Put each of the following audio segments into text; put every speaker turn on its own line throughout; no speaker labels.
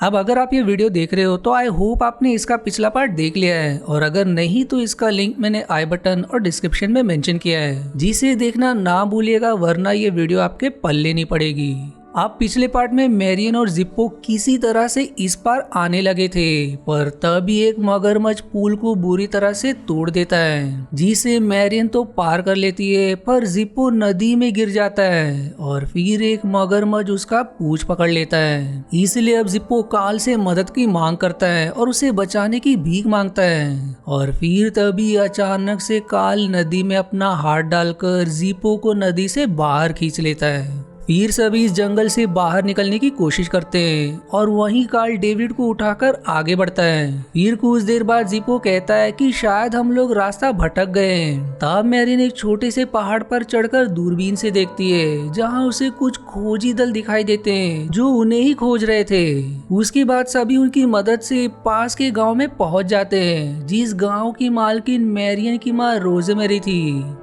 अब अगर आप ये वीडियो देख रहे हो तो आई होप आपने इसका पिछला पार्ट देख लिया है, और अगर नहीं तो इसका लिंक मैंने आई बटन और डिस्क्रिप्शन में मेंशन किया है, जिसे देखना ना भूलिएगा, वरना ये वीडियो आपके पल्ले नहीं पड़ेगी। आप पिछले पार्ट में मैरियन और जिप्पो किसी तरह से इस पार आने लगे थे, पर तभी एक मगरमच्छ पुल को बुरी तरह से तोड़ देता है, जिसे मैरियन तो पार कर लेती है, पर जिप्पो नदी में गिर जाता है और फिर एक मगरमच्छ उसका पूंछ पकड़ लेता है। इसलिए अब जिप्पो काल से मदद की मांग करता है और उसे बचाने की भीख मांगता है, और फिर तभी अचानक से काल नदी में अपना हाथ डालकर जिप्पो को नदी से बाहर खींच लेता है। फिर सभी इस जंगल से बाहर निकलने की कोशिश करते हैं और वहीं कार्ल डेविड को उठाकर आगे बढ़ता है। फिर कुछ देर बाद जिप्पो कहता है कि शायद हम लोग रास्ता भटक गए हैं। तब मैरियन एक छोटे से पहाड़ पर चढ़कर दूरबीन से देखती है, जहां उसे कुछ खोजी दल दिखाई देते हैं जो उन्हें ही खोज रहे थे। उसके बाद सभी उनकी मदद से पास के गाँव में पहुँच जाते हैं, जिस गाँव की मालकिन मैरियन की माँ रोजमेरी थी।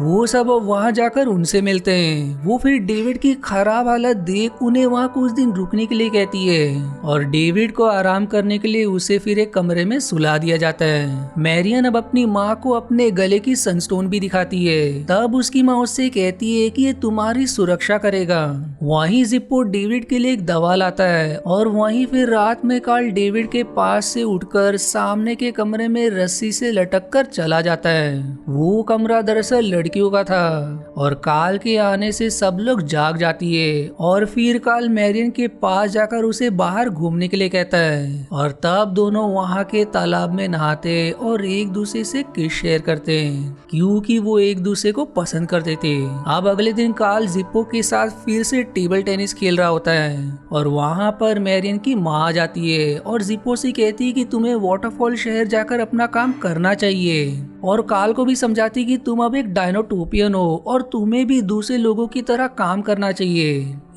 वो सब वहाँ जाकर उनसे मिलते हैं। वो फिर डेविड की खराब हालत देख उन्हें वहाँ कुछ दिन रुकने के लिए कहती है, और डेविड को आराम करने के लिए उसे फिर एक कमरे में सुला दिया जाता है। मैरियन अब अपनी माँ को अपने गले की सनस्टोन भी दिखाती है। तब उसकी माँ उससे कहती है कि ये तुम्हारी सुरक्षा करेगा। वहीं जिप्पो डेविड के लिए एक दवा लाता है, और वहीं फिर रात में कार्ल डेविड के पास से उठकर सामने के कमरे में रस्सी से लटक कर चला जाता है। वो कमरा दरअसल लड़कियों का था, और कार्ल के आने से सब लोग जाग जाती है, और फिर कार्ल मैरियन के पास जाकर उसे बाहर घूमने के लिए कहता है, और तब दोनों वहाँ के तालाब में नहाते और एक दूसरे से किस शेयर करते हैं, क्योंकि वो एक दूसरे को पसंद करते थे। अब अगले दिन कार्ल जिप्पो के साथ फिर से टेबल टेनिस खेल रहा होता है, और वहाँ पर मैरियन की माँ आ जाती है और जिप्पो से कहती है कि तुम्हें वाटरफॉल शहर जाकर अपना काम करना चाहिए, और कार्ल को भी समझाती कि तुम अब एक डायनोटोपियन हो और तुम्हें भी दूसरे लोगों की तरह काम करना चाहिए।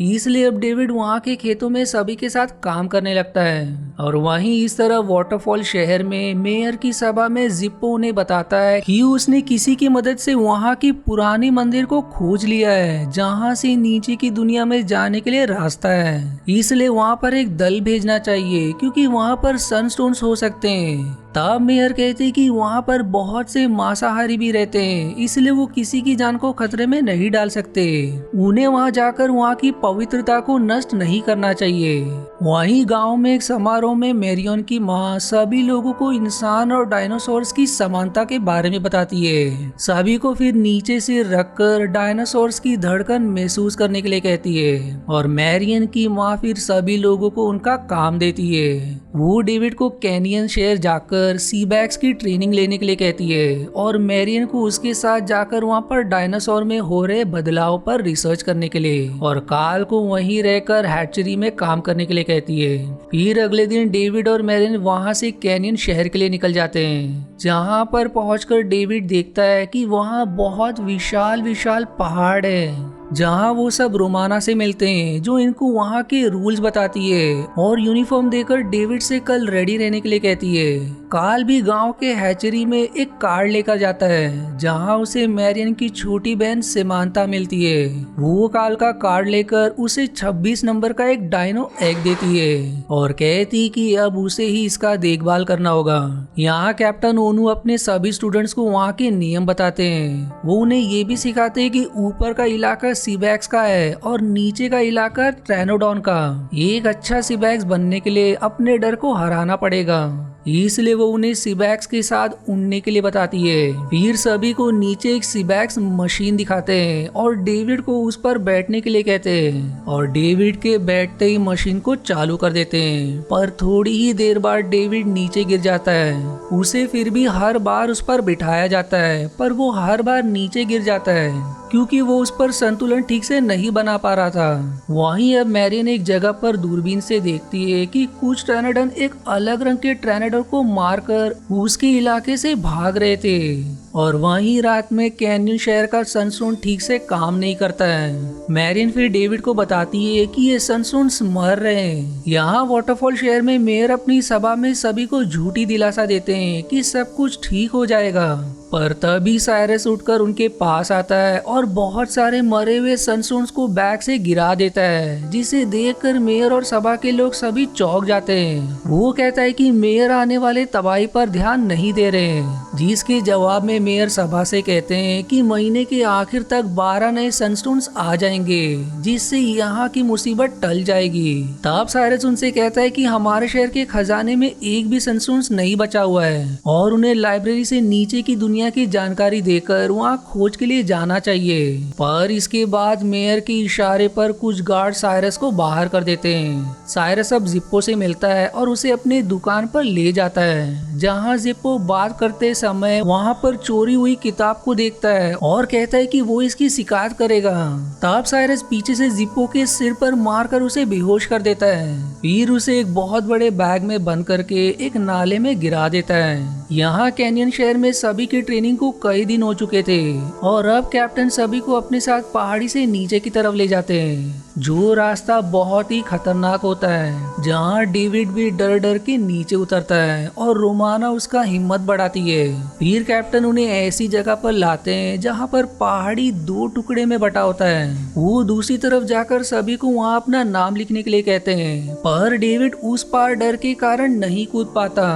इसलिए अब डेविड वहाँ के खेतों में सभी के साथ काम करने लगता है। और वहीं इस तरह वाटरफॉल शहर में मेयर की सभा में जिप्पो उन्हें बताता है कि उसने किसी की मदद से वहाँ की पुरानी मंदिर को खोज लिया है, जहाँ से नीचे की दुनिया में जाने के लिए रास्ता है। इसलिए वहाँ पर एक दल भेजना चाहिए, क्योंकि वहाँ पर सनस्टोन्स हो सकते हैं। तब मेयर कहते कि वहाँ पर बहुत से मांसाहारी भी रहते हैं, इसलिए वो किसी की जान को खतरे में नहीं डाल सकते। उन्हें वहाँ जाकर वहाँ की पवित्रता को नष्ट नहीं करना चाहिए। वहीं गांव में एक समारोह में मैरियन की माँ सभी लोगों को इंसान और डायनासोर्स की समानता के बारे में बताती है। सभी को फिर नीचे से रखकर डायनासोर्स की धड़कन महसूस करने के लिए कहती है, और मैरियन की माँ फिर सभी लोगों को उनका काम देती है। वो डेविड को कैनियन शहर जाकर सीबैक्स की ट्रेनिंग लेने के लिए कहती है, और मैरियन को उसके साथ जाकर वहाँ पर डायनासोर में हो रहे बदलाव पर रिसर्च करने के लिए, और कार्ल को वहीं रहकर हैचरी में काम करने के लिए कहती है। फिर अगले दिन डेविड और मैरियन वहाँ से कैनियन शहर के लिए निकल जाते हैं, जहाँ पर पहुंचकर डेविड देखता है कि वहाँ बहुत विशाल विशाल पहाड़ है, जहाँ वो सब रोमाना से मिलते हैं, जो इनको वहाँ के रूल्स बताती है, और यूनिफॉर्म देकर डेविड से कल रेडी रहने के लिए कहती है। कार्ल भी गांव के हैचरी में एक कार्ड लेकर जाता है, जहाँ उसे मैरियन की छोटी बहन सिमांता मिलती है। वो कार्ल का कार्ड लेकर उसे 26 नंबर का एक डायनो एग देती है, और कहती कि अब उसे ही इसका देखभाल करना होगा। यहाँ कैप्टन ओनू अपने सभी स्टूडेंट्स को वहाँ के नियम बताते हैं। वो उन्हें ये भी सिखाते हैं कि ऊपर का इलाका सीबैक्स का है और नीचे का इलाका ट्रेनोडॉन का। एक अच्छा सीबैक्स बनने के लिए अपने डर को हराना पड़ेगा, इसलिए वो उन्हें सीबैक्स के साथ उड़ने के लिए बताती है। फिर सभी को नीचे एक सीबैक्स मशीन दिखाते हैं और डेविड को उस पर बैठने के लिए कहते हैं, और डेविड के बैठते ही मशीन को चालू कर देते हैं। पर थोड़ी ही देर बाद डेविड नीचे गिर जाता है। उसे फिर भी हर बार उस पर बिठाया जाता है, पर वो हर बार नीचे गिर जाता है, क्योंकि वो उस पर संतुलन ठीक से नहीं बना पा रहा था। वहीं अब मैरियन एक जगह पर दूरबीन से देखती है कि कुछ ट्रेनोडन एक अलग रंग के ट्रेनोडन को मारकर उसके इलाके से भाग रहे थे, और वहीं रात में कैनियन शहर का सनस्टोन ठीक से काम नहीं करता है। मैरियन फिर डेविड को बताती है कि ये सनस्टोन्स मर रहे हैं। यहाँ वाटरफॉल शहर में मेयर अपनी सभा में सभी को झूठी दिलासा देते हैं कि सब कुछ ठीक हो जाएगा, पर तभी साइरस उठकर उनके पास आता है और बहुत सारे मरे हुए सनस्टोन्स को बैग से गिरा देता है, जिसे देखकर मेयर और सभा के लोग सभी चौंक जाते हैं। वो कहता है कि मेयर आने वाले तबाही पर ध्यान नहीं दे रहे हैं, जिसके जवाब में मेयर सभा से कहते हैं कि महीने के आखिर तक 12 नए सनस्टोन्स आ जाएंगे, जिससे यहाँ की मुसीबत टल जाएगी। तब साइरस उनसे कहता है कि हमारे शहर के खजाने में एक भी सनस्टोन्स नहीं बचा हुआ है और उन्हें लाइब्रेरी से नीचे की दुनिया की जानकारी देकर वहाँ खोज के लिए जाना चाहिए। पर इसके बाद मेयर के इशारे पर कुछ गार्ड साइरस को बाहर कर देते हैं। साइरस अब जिप्पो से मिलता है और उसे अपने दुकान पर ले जाता है, जहाँ जिप्पो बात करते समय वहाँ पर चोरी हुई किताब को देखता है और कहता है कि वो इसकी शिकायत करेगा। तब साइरस पीछे से जिप्पो के सिर पर मारकर उसे बेहोश कर देता है, फिर उसे एक बहुत बड़े बैग में बंद करके एक नाले में गिरा देता है। यहाँ कैनियन शहर में सभी की ट्रेनिंग को कई दिन हो चुके थे और अब कैप्टन सभी को अपने साथ पहाड़ी से नीचे की तरफ ले जाते हैं, जो रास्ता बहुत ही खतरनाक होता है, जहाँ डेविड भी डर डर के नीचे उतरता है और रोमाना उसका हिम्मत बढ़ाती है। फिर कैप्टन उन्हें ऐसी जगह पर लाते हैं जहाँ पर पहाड़ी 2 टुकड़े में बटा होता है। वो दूसरी तरफ जाकर सभी को वहाँ अपना नाम लिखने के लिए कहते हैं, पर डेविड उस पार डर के कारण नहीं कूद पाता।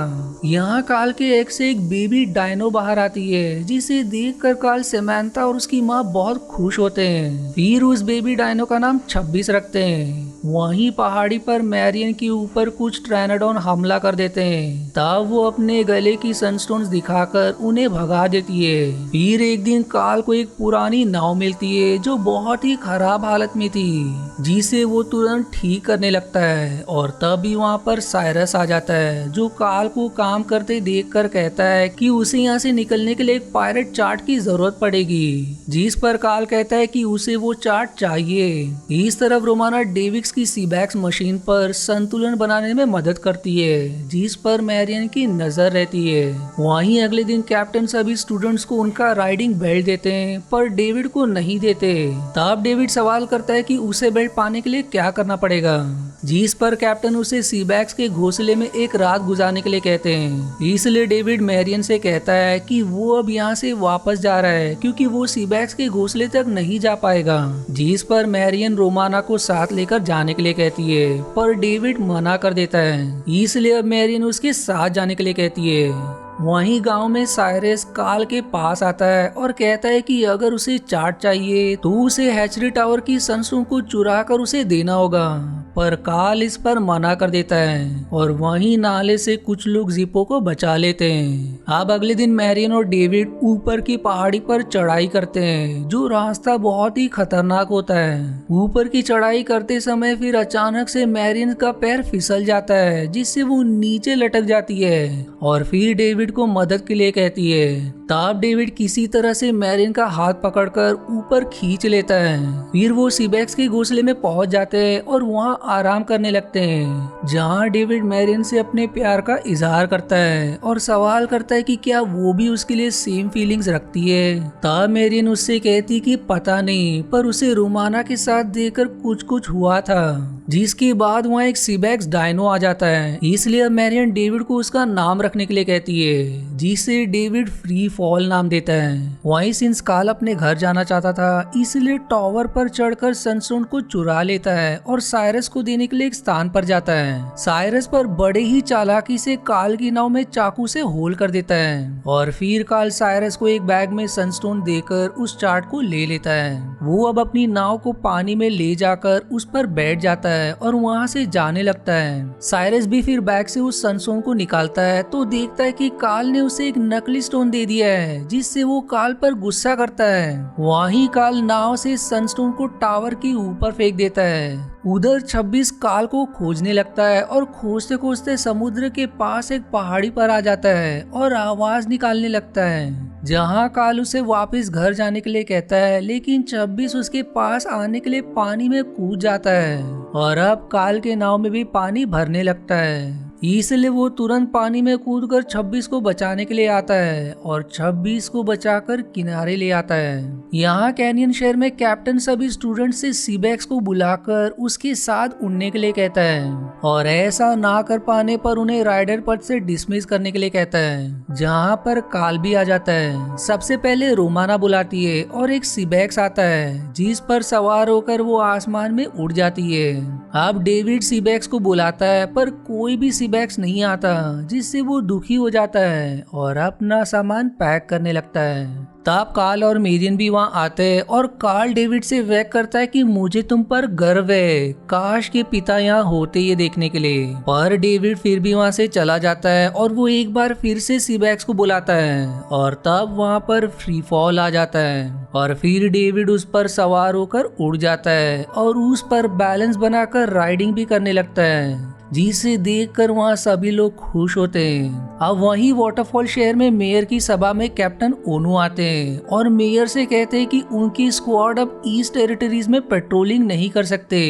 यहाँ काल के एक से एक बेबी डायनो बाहर आती है, जिसे देखकर काल, सैमंथा और उसकी माँ बहुत खुश होते हैं। फिर उस बेबी डायनो का नाम 26 रखते हैं। वहीं पहाड़ी पर मैरियन के ऊपर कुछ ट्रायनाडोन हमला कर देते हैं। तब वो अपने गले की सनस्टोन्स दिखाकर उन्हें भगा देती है। फिर एक दिन काल को एक पुरानी नाव मिलती है जो बहुत ही खराब हालत में थी, जिसे वो तुरंत ठीक करने लगता है और तभी वहाँ पर साइरस आ जाता है, जो काल को काम करते देखकर कहता है कि उसे यहाँ से निकलने के लिए एक पायरेट चार्ट की जरूरत पड़ेगी, जिस पर काल कहता है कि उसे वो चार्ट चाहिए। इस तरफ रोमाना डेविक्स की सीबैक्स मशीन पर संतुलन बनाने में मदद करती है, जिस पर मैरियन की नजर रहती है। वहीं अगले दिन कैप्टन सभी स्टूडेंट्स को उनका राइडिंग बेल्ट देते हैं, पर डेविड को नहीं देते। तब डेविड सवाल करता है कि उसे बेल्ट पाने के लिए क्या करना पड़ेगा, जिस पर कैप्टन उसे सीबैक्स के घोंसले में एक रात गुजारने के लिए कहते हैं। इसलिए डेविड मैरियन से कहता है कि वो अब यहाँ से वापस जा रहा है, क्योंकि वो सीबैक्स के घोंसले तक नहीं जा पाएगा, जिस पर मैरियन रोमाना को साथ लेकर जाने के लिए कहती है, पर डेविड मना कर देता है। इसलिए अब मैरियन उसके साथ जाने के लिए कहती है। वहीं गांव में साइरस काल के पास आता है और कहता है कि अगर उसे चार्ट चाहिए तो उसे हैचरी टावर की सनस्टोन को चुरा कर उसे देना होगा, पर काल इस पर मना कर देता है और वहीं नाले से कुछ लोग जिप्पो को बचा लेते हैं। अब अगले दिन मैरियन और डेविड ऊपर की पहाड़ी पर चढ़ाई करते हैं, जो रास्ता बहुत ही खतरनाक होता है। ऊपर की चढ़ाई करते समय फिर अचानक से मैरियन का पैर फिसल जाता है, जिससे वो नीचे लटक जाती है और फिर डेविड को मदद के लिए कहती है। तब डेविड किसी तरह से मैरियन का हाथ पकड़कर ऊपर खींच लेता है। फिर वो सीबैक्स के घोंसले में पहुंच जाते हैं और वहां आराम करने लगते हैं, जहां डेविड मैरियन से अपने प्यार का इजहार करता है और सवाल करता है कि क्या वो भी उसके लिए सेम फीलिंग्स रखती है। तब मैरियन उससे कहती कि पता नहीं, पर उसे रोमाना के साथ देखकर कुछ कुछ हुआ था। जिसके बाद वहाँ एक सीबैक्स डायनो आ जाता है, इसलिए अब मैरियन डेविड को उसका नाम रखने के लिए कहती है, जिसे डेविड फ्री फॉल नाम देता है। वहीं सिंस काल अपने घर जाना चाहता था, इसलिए टावर पर चढ़कर सनस्टोन को चुरा लेता है और साइरस को देने के लिए एक स्थान पर जाता है। साइरस पर बड़े ही चालाकी से काल की नाव में चाकू से होल कर देता है और फिर काल साइरस को एक बैग में सनस्टोन देकर उस चार्ट को ले लेता है। वो अब अपनी नाव को पानी में ले जाकर उस पर बैठ जाता है और वहाँ से जाने लगता है। साइरस भी फिर बैग से उस सनस्टोन को निकालता है तो देखता है कि काल ने उसे एक नकली स्टोन दे दिया है, जिससे वो काल पर गुस्सा करता है। वहीं काल नाव से सनस्टोन को टावर के ऊपर फेंक देता है। उधर 26 काल को खोजने लगता है और खोजते खोजते समुद्र के पास एक पहाड़ी पर आ जाता है और आवाज निकालने लगता है, जहां काल उसे वापस घर जाने के लिए कहता है, लेकिन 26 उसके पास आने के लिए पानी में कूद जाता है और अब काल के नाव में भी पानी भरने लगता है। इसलिए वो तुरंत पानी में कूदकर 26 को बचाने के लिए आता है और 26 को बचाकर किनारे ले आता है। यहाँ कैनियन शहर में कैप्टन सभी स्टूडेंट से सीबैक्स को बुलाकर उसके साथ उड़ने के लिए कहता है और ऐसा ना कर पाने पर उन्हें राइडर पद से डिसमिस करने के लिए कहता है, जहाँ पर काल भी आ जाता है। सबसे पहले रोमाना बुलाती है और एक सीबैक्स आता है जिस पर सवार होकर वो आसमान में उड़ जाती है। अब डेविड सीबैक्स को बुलाता है पर कोई भी सीबैक्स नहीं आता, जिससे वो दुखी हो जाता है और अपना सामान पैक करने लगता है। तब कार्ल और मेरियन भी वहाँ आते हैं और कार्ल डेविड से व्यक्त करता है कि मुझे तुम पर गर्व है, काश के पिता यहाँ होते ये देखने के लिए। पर डेविड फिर भी वहाँ से चला जाता है और वो एक बार फिर से सीबैक्स को बुलाता है और तब वहाँ पर फ्री फॉल आ जाता है और फिर डेविड उस पर सवार होकर उड़ जाता है और उस पर बैलेंस बनाकर राइडिंग भी करने लगता है, जिसे देखकर वहाँ सभी लोग खुश होते हैं। अब वहीं वाटरफॉल शहर में मेयर की सभा में कैप्टन ओनो आते हैं और मेयर से कहते हैं कि उनकी स्क्वाड अब ईस्ट टेरिटरीज में पेट्रोलिंग नहीं कर सकते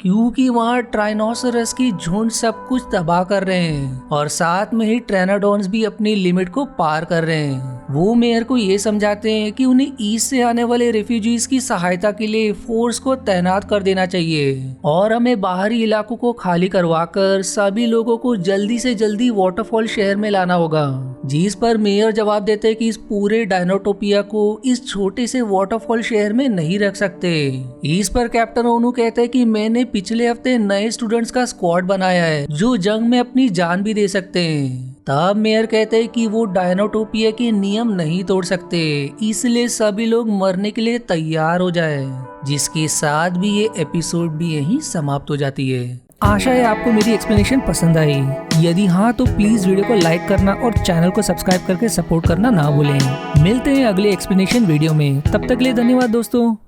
क्योंकि वहाँ ट्राइनोसरस की झुंड सब कुछ तबाह कर रहे हैं और साथ में ही ट्रेनाडॉन्स भी अपनी लिमिट को पार कर रहे हैं। वो मेयर को ये समझाते हैं कि उन्हें ईस्ट से आने वाले रेफ्यूजीज की सहायता के लिए फोर्स को तैनात कर देना चाहिए और हमें बाहरी इलाकों को खाली करवाकर सभी लोगों को जल्दी से जल्दी वाटरफॉल शहर में लाना होगा। जिस पर मेयर जवाब देते हैं कि इस पूरे डायनोटोपिया को इस छोटे से वाटरफॉल शहर में नहीं रख सकते। इस पर कैप्टन ओनू कहते हैं कि मैंने पिछले हफ्ते नए स्टूडेंट्स का स्क्वाड बनाया है जो जंग में अपनी जान भी दे सकते हैं। तब मेयर कहते हैं कि वो डायनोटोपिया के नियम नहीं तोड़ सकते, इसलिए सभी लोग मरने के लिए तैयार हो जाए। जिसके साथ भी ये एपिसोड भी यहीं समाप्त हो जाती है। आशा है आपको मेरी एक्सप्लेनेशन पसंद आई। यदि हाँ तो प्लीज वीडियो को लाइक करना और चैनल को सब्सक्राइब करके सपोर्ट करना ना भूलें। मिलते हैं अगले एक्सप्लेनेशन वीडियो में, तब तक के लिए धन्यवाद दोस्तों।